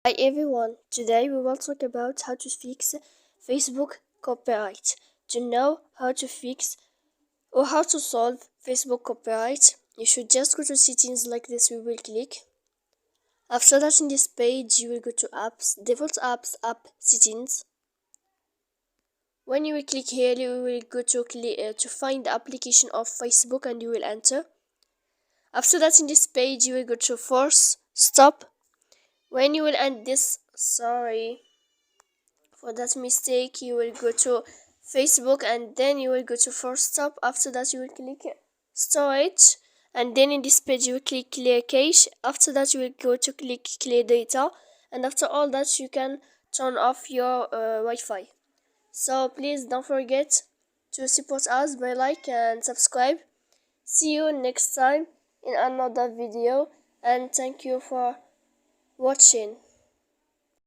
Hi everyone, today we will talk about how to fix Facebook copyright. To know how to fix or how to solve Facebook copyright, you should just go to settings like this. We will click. After that, in this page, you will go to apps, default apps, app settings. When you will click here, you will go to find the application of Facebook and you will enter. After that, in this page, you will go to force stop. When you will end this, sorry for that mistake, you will go to Facebook and then you will go to force stop. After that, you will click storage and then in this page you will click clear cache. After that, you will go to click clear data, and after all that you can turn off your Wi-Fi. So please don't forget to support us by like and subscribe. See you next time in another video, and thank you for watching.